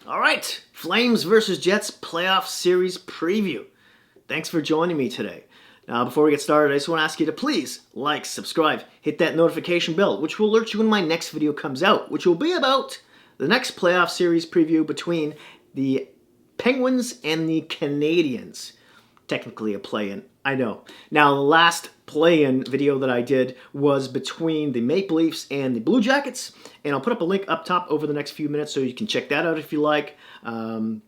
All right, Flames versus Jets playoff series preview. Thanks for joining me today. Now, before we get started, I just want to ask you to please like, subscribe, hit that notification bell, which will alert you when my next video comes out, which will be about the next playoff series preview between the Penguins and the Canadiens. Technically a play-in, I know. Now, the last play-in video that I did was between the Maple Leafs and the Blue Jackets, and I'll put up a link up top over the next few minutes so you can check that out if you like. Now,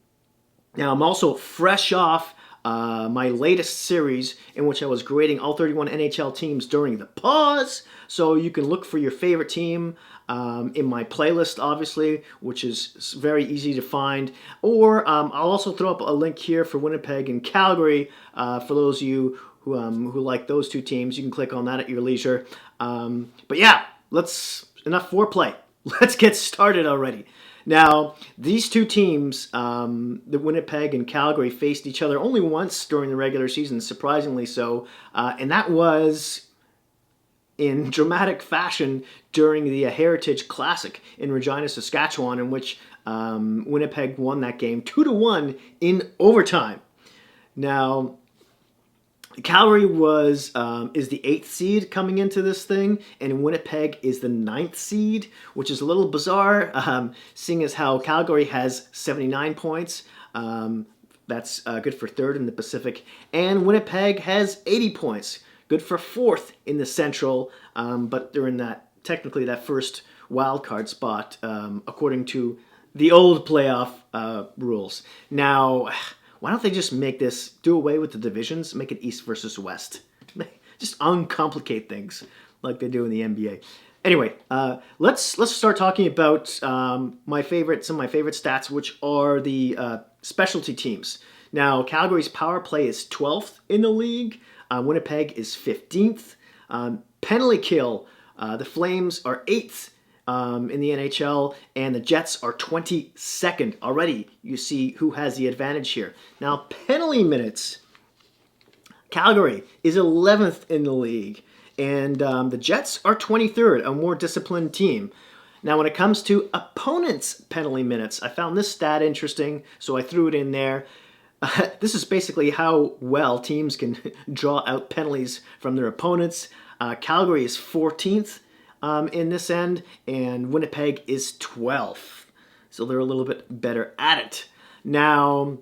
I'm also fresh off my latest series in which I was grading all 31 NHL teams during the pause, so you can look for your favorite team in my playlist, obviously, which is very easy to find. Or I'll also throw up a link here for Winnipeg and Calgary for those of you who like those two teams. You can click on that at your leisure. But yeah, enough foreplay. Let's get started already. Now, these two teams, the Winnipeg and Calgary, faced each other only once during the regular season, surprisingly so, and that was in dramatic fashion during the Heritage Classic in Regina, Saskatchewan, in which Winnipeg won that game 2-1 in overtime. Now, Calgary is the 8th seed coming into this thing, and Winnipeg is the 9th seed, which is a little bizarre, seeing as how Calgary has 79 points. That's good for 3rd in the Pacific, and Winnipeg has 80 points, good for 4th in the Central, but they're in technically that first wild card spot, according to the old playoff rules. Now, why don't they just do away with the divisions, make it East versus West? Just uncomplicate things like they do in the NBA. Anyway, let's start talking about some of my favorite stats, which are the specialty teams. Now, Calgary's power play is 12th in the league. Winnipeg is 15th. Penalty kill, the Flames are 8th. In the NHL, and the Jets are 22nd. Already, you see who has the advantage here. Now, penalty minutes. Calgary is 11th in the league, and the Jets are 23rd, a more disciplined team. Now, when it comes to opponents' penalty minutes, I found this stat interesting, so I threw it in there. This is basically how well teams can draw out penalties from their opponents. Calgary is 14th. In this end, and Winnipeg is 12th. So they're a little bit better at it. Now,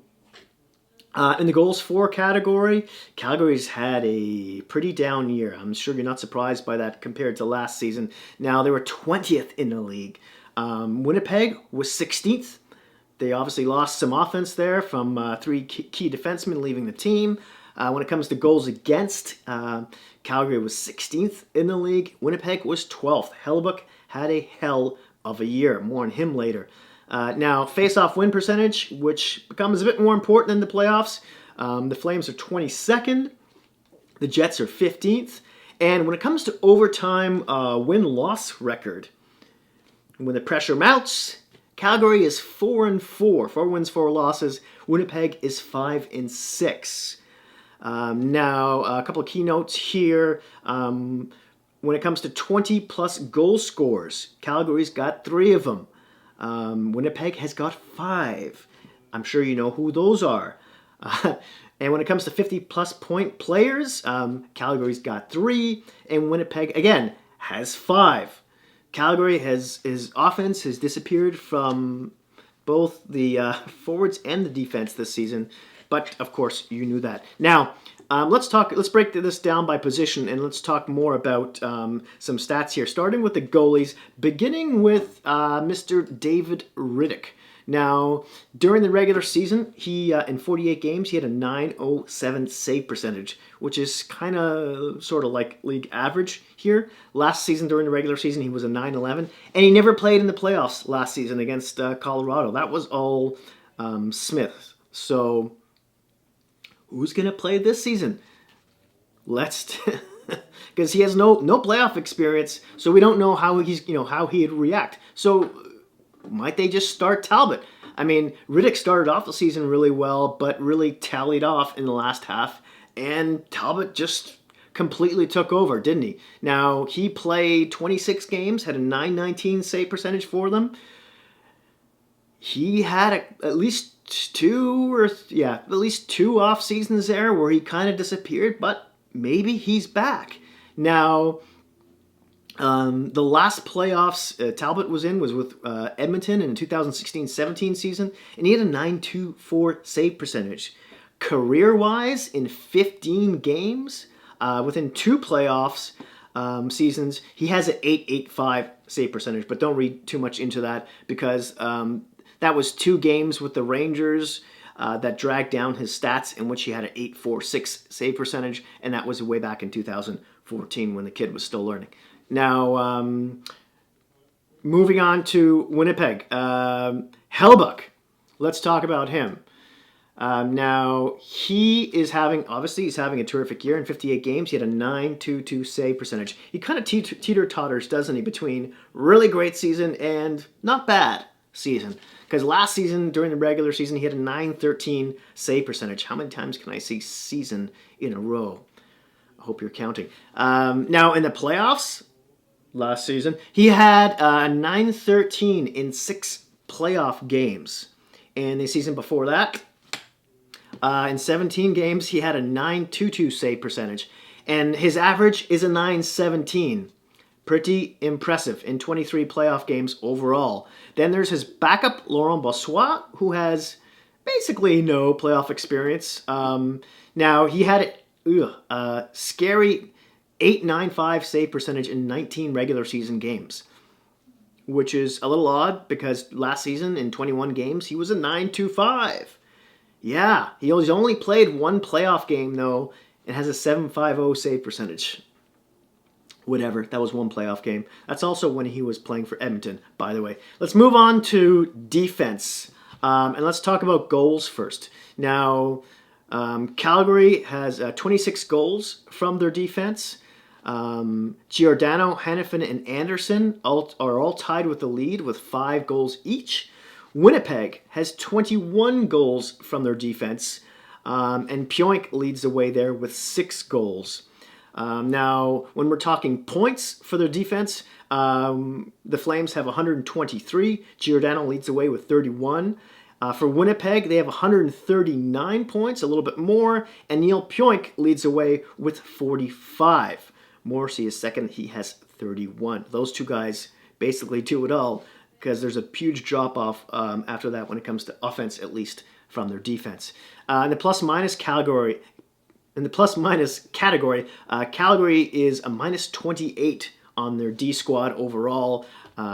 in the goals for category, Calgary's had a pretty down year. I'm sure you're not surprised by that compared to last season. Now, they were 20th in the league. Winnipeg was 16th. They obviously lost some offense there from 3 key defensemen leaving the team. When it comes to goals against, Calgary was 16th in the league. Winnipeg was 12th. Hellebuck had a hell of a year. More on him later. Now, face-off win percentage, which becomes a bit more important in the playoffs. The Flames are 22nd. The Jets are 15th. And when it comes to overtime win-loss record, when the pressure mounts, Calgary is 4-4. 4 wins, 4 losses. Winnipeg is 5-6. Now, a couple of keynotes here. When it comes to 20-plus goal scores, Calgary's got 3 of them. Winnipeg has got 5. I'm sure you know who those are. And when it comes to 50-plus point players, Calgary's got 3, and Winnipeg, again, has 5. Calgary his offense has disappeared from both the forwards and the defense this season. But, of course, you knew that. Now, let's break this down by position, and let's talk more about some stats here, starting with the goalies, beginning with Mr. David Rittich. Now, during the regular season, he in 48 games, he had a .907 save percentage, which is kind of sort of like league average here. Last season, during the regular season, he was a .911, and he never played in the playoffs last season against Colorado. That was all Smith. So who's going to play this season? Because he has no playoff experience, so we don't know how he'd react. So might they just start Talbot? I mean, Rittich started off the season really well, but really tallied off in the last half, and Talbot just completely took over, didn't he? Now, he played 26 games, had a .919 save percentage for them. he had at least at least two off seasons there where he kind of disappeared, but maybe he's back now. The last playoffs Talbot was in was with Edmonton in the 2016-17 season, and he had a 9.24 save percentage. Career-wise, in 15 games, within two playoffs seasons, he has an 8.85 save percentage. But don't read too much into that because that was two games with the Rangers that dragged down his stats, in which he had an 8.46 save percentage, and that was way back in 2014 when the kid was still learning. Now, moving on to Winnipeg. Hellbuck. Let's talk about him. Now, he's having a terrific year in 58 games. He had a 9.22 save percentage. He kind of teeter-totters, doesn't he, between really great season and not bad season. Because last season, during the regular season, he had a 9.13 save percentage. How many times can I say season in a row? I hope you're counting. Now, in the playoffs, last season, he had 9.13 in 6 playoff games. And the season before that, in 17 games, he had a 9.22 save percentage. And his average is a 9.17. Pretty impressive in 23 playoff games overall. Then there's his backup, Laurent Brossoit, who has basically no playoff experience. Now, he had a scary 8.95 save percentage in 19 regular season games, which is a little odd because last season in 21 games, he was a 9.25. Yeah, he only played one playoff game, though, and has a 7.50 save percentage. Whatever, that was one playoff game. That's also when he was playing for Edmonton, by the way. Let's move on to defense, and let's talk about goals first. Now, Calgary has 26 goals from their defense. Giordano, Hanifin, and Anderson are all tied with the lead with 5 goals each. Winnipeg has 21 goals from their defense, and Pionk leads the way there with 6 goals. Now, when we're talking points for their defense, the Flames have 123. Giordano leads the way with 31. For Winnipeg, they have 139 points, a little bit more, and Neil Pionk leads the way with 45. Morrissey is second. He has 31. Those two guys basically do it all because there's a huge drop-off after that when it comes to offense, at least from their defense. In the plus-minus category, Calgary is a minus 28 on their D squad overall.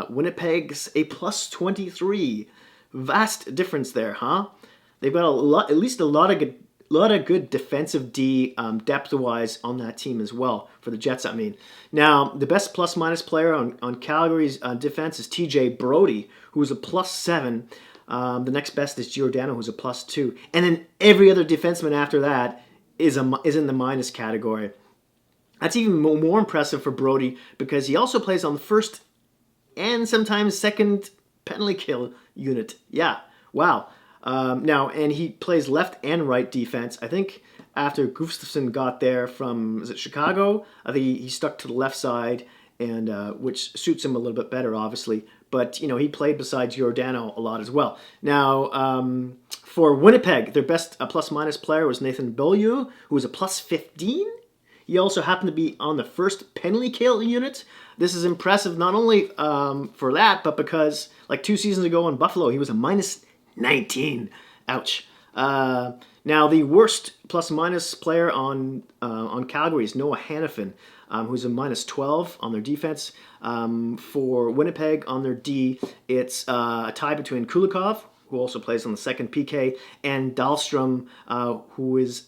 Winnipeg's a plus 23. Vast difference there, huh? They've got at least a lot of good defensive D depth-wise on that team as well, for the Jets, I mean. Now, the best plus-minus player on Calgary's defense is TJ Brody, who's a plus 7. The next best is Giordano, who's a plus 2. And then every other defenseman after that is in the minus category. That's even more impressive for Brody because he also plays on the first and sometimes second penalty kill unit. Yeah, wow. Now, and he plays left and right defense. I think after Gustafsson got there from, is it Chicago? I think he stuck to the left side, and which suits him a little bit better, obviously. But, he played beside Giordano a lot as well. Now, for Winnipeg, their best plus-minus player was Nathan Beaulieu, who was a plus 15. He also happened to be on the first penalty kill unit. This is impressive not only for that, but because, like 2 seasons ago in Buffalo, he was a minus 19. Ouch. Now, the worst plus-minus player on Calgary is Noah Hanifin, who's a minus 12 on their defense. For Winnipeg on their D, it's a tie between Kulikov, who also plays on the second PK, and Dahlstrom, who is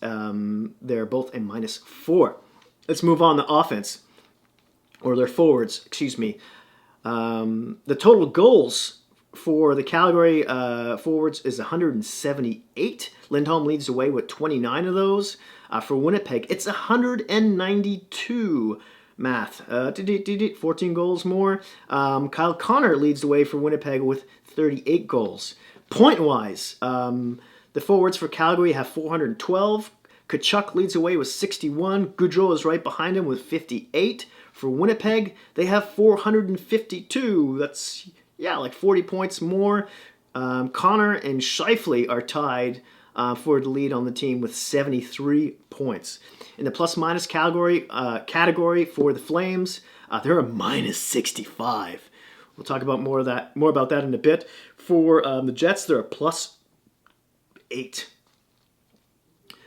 they're both a minus 4. Let's move on to offense, or their forwards, excuse me. The total goals for the Calgary forwards is 178. Lindholm leads the way with 29 of those. For Winnipeg, it's 192. Math. 14 goals more. Kyle Connor leads the way for Winnipeg with 38 goals. Point-wise, the forwards for Calgary have 412. Kachuk leads the way with 61. Goudreau is right behind him with 58. For Winnipeg, they have 452. That's, like 40 points more. Connor and Scheifele are tied for the lead on the team with 73 points. In the plus-minus category for the Flames, they're a minus 65. We'll talk about more about that in a bit. For the Jets, they're a plus 8.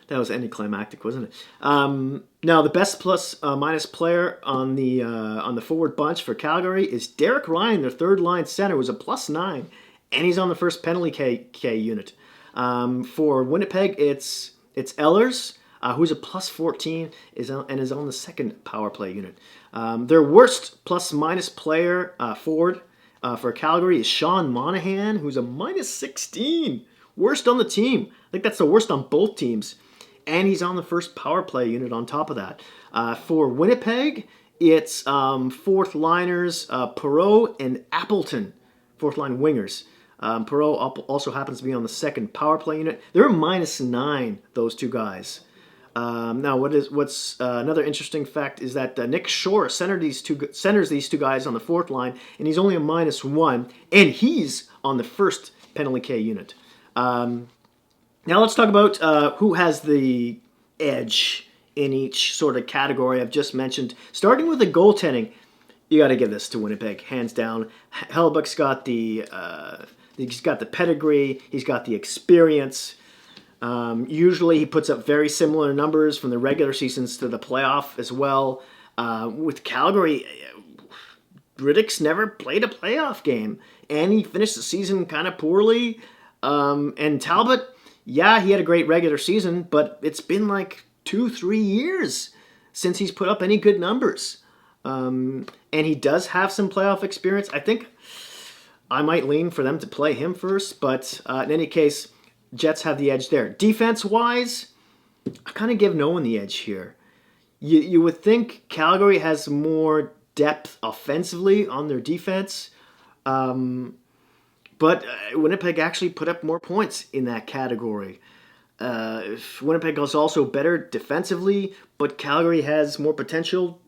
That was anticlimactic, wasn't it? Now, the best plus-minus player on the forward bunch for Calgary is Derek Ryan, their third-line center, who's a plus 9, and he's on the first penalty K unit. For Winnipeg, it's Ehlers, who's a plus 14 and is on the second power play unit. Their worst plus-minus player forward for Calgary is Sean Monahan, who's a minus 16. Worst on the team. I think that's the worst on both teams. And he's on the first power play unit on top of that. For Winnipeg, it's fourth liners Perreault and Appleton, fourth line wingers. Perreault also happens to be on the second power play unit. They're a minus 9, those two guys. Now, what's another interesting fact is that Nick Shore centers these two guys on the fourth line, and he's only a minus 1, and he's on the first penalty K unit. Now let's talk about who has the edge in each sort of category I've just mentioned. Starting with the goaltending, you got to give this to Winnipeg, hands down. Hellebuyck's got he's got the pedigree, he's got the experience. Usually he puts up very similar numbers from the regular seasons to the playoff as well. With Calgary, Riddick's never played a playoff game, and he finished the season kind of poorly. And Talbot, yeah, he had a great regular season, but it's been like 2-3 years since he's put up any good numbers. And he does have some playoff experience. I think I might lean for them to play him first, but in any case, Jets have the edge there. Defense-wise, I kind of give no one the edge here. You would think Calgary has more depth offensively on their defense, but Winnipeg actually put up more points in that category. Winnipeg is also better defensively, but Calgary has more potential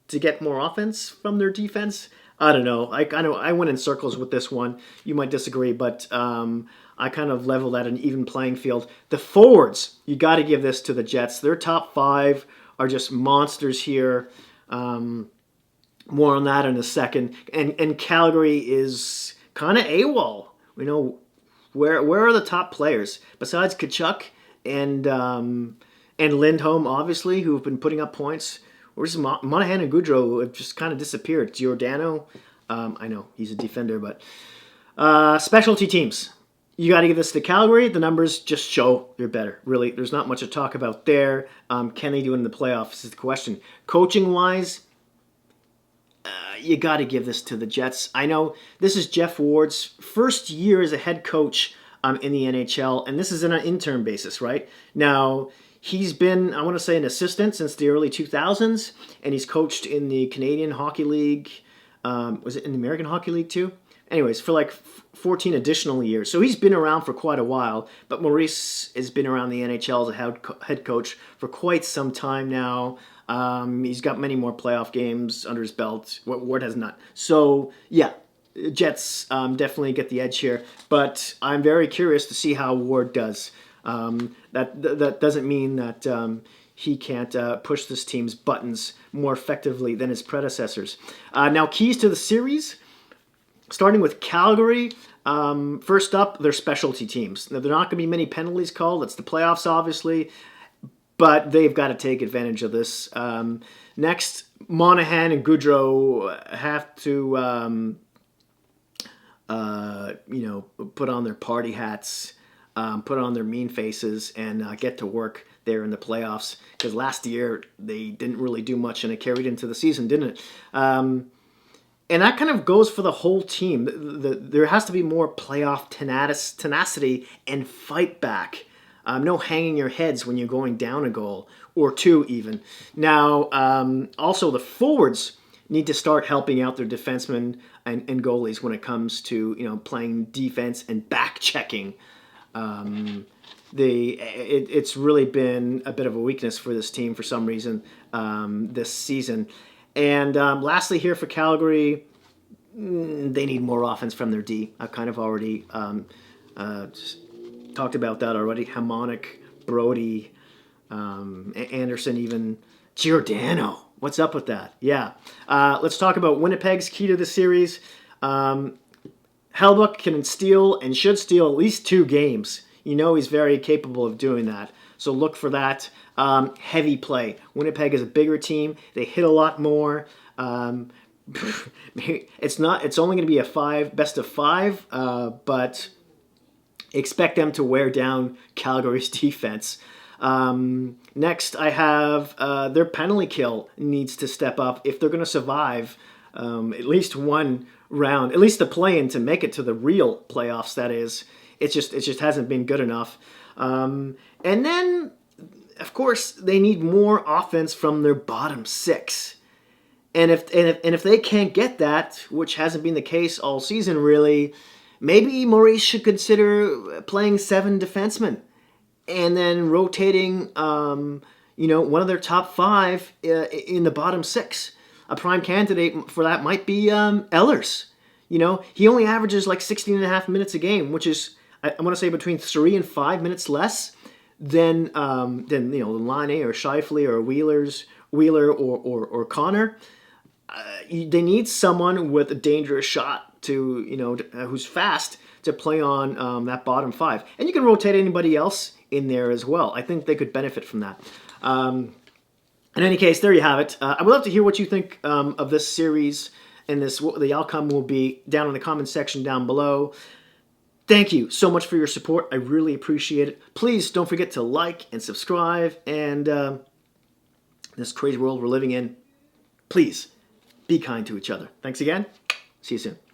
to get more offense from their defense. I don't know. I went in circles with this one. You might disagree, but I kind of leveled at an even playing field. The forwards, you got to give this to the Jets. Their top 5 are just monsters here. More on that in a second. And Calgary is kind of AWOL. You know, where are the top players besides Tkachuk and Lindholm, obviously, who have been putting up points? Where's Monahan and Goudreau have just kind of disappeared. Giordano, I know he's a defender, but specialty teams. You got to give this to Calgary. The numbers just show they're better. Really, there's not much to talk about there. Can they do it in the playoffs is the question. Coaching-wise, you got to give this to the Jets. I know this is Jeff Ward's first year as a head coach in the NHL, and this is on an intern basis, right? Now, he's been, I want to say, an assistant since the early 2000s, and he's coached in the Canadian Hockey League. Was it in the American Hockey League too? Anyways, for like 14 additional years. So he's been around for quite a while, but Maurice has been around the NHL as a head coach for quite some time now. He's got many more playoff games under his belt. Ward has not. So, yeah, Jets definitely get the edge here. But I'm very curious to see how Ward does. That doesn't mean that he can't push this team's buttons more effectively than his predecessors. Now, keys to the series, starting with Calgary. First up, their specialty teams. Now, there are not going to be many penalties called. It's the playoffs, obviously. But they've got to take advantage of this. Next, Monahan and Goudreau have to, put on their party hats, put on their mean faces, and get to work there in the playoffs. Because last year, they didn't really do much, and it carried into the season, didn't it? And that kind of goes for the whole team. There has to be more playoff tenacity and fight back. No hanging your heads when you're going down a goal, or 2 even. Now, also the forwards need to start helping out their defensemen and goalies when it comes to playing defense and back checking. It's really been a bit of a weakness for this team for some reason this season. And lastly here for Calgary, they need more offense from their D. I've kind of already talked about that already. Harmonic, Brody, Anderson, even Giordano. What's up with that? Yeah. Let's talk about Winnipeg's key to the series. Hellbuck can steal and should steal at least 2 games. You know he's very capable of doing that. So look for that. Heavy play. Winnipeg is a bigger team. They hit a lot more. It's only going to be a best of 5, but expect them to wear down Calgary's defense. Next, I have their penalty kill needs to step up if they're going to survive at least one round, at least the play-in to make it to the real playoffs. That is, it just hasn't been good enough. And then, of course, they need more offense from their bottom 6. And if they can't get that, which hasn't been the case all season really, maybe Maurice should consider playing 7 defensemen and then rotating, one of their top 5 in the bottom 6. A prime candidate for that might be Ehlers. He only averages like 16 and a half minutes a game, which is, I want to say, between 3 and 5 minutes less than Laine or Scheifele or Wheeler or Connor. They need someone with a dangerous shot who's fast to play on that bottom 5. And you can rotate anybody else in there as well. I think they could benefit from that. In any case, there you have it. I would love to hear what you think of this series and what the outcome will be down in the comment section down below. Thank you so much for your support. I really appreciate it. Please don't forget to like and subscribe. And this crazy world we're living in, please be kind to each other. Thanks again. See you soon.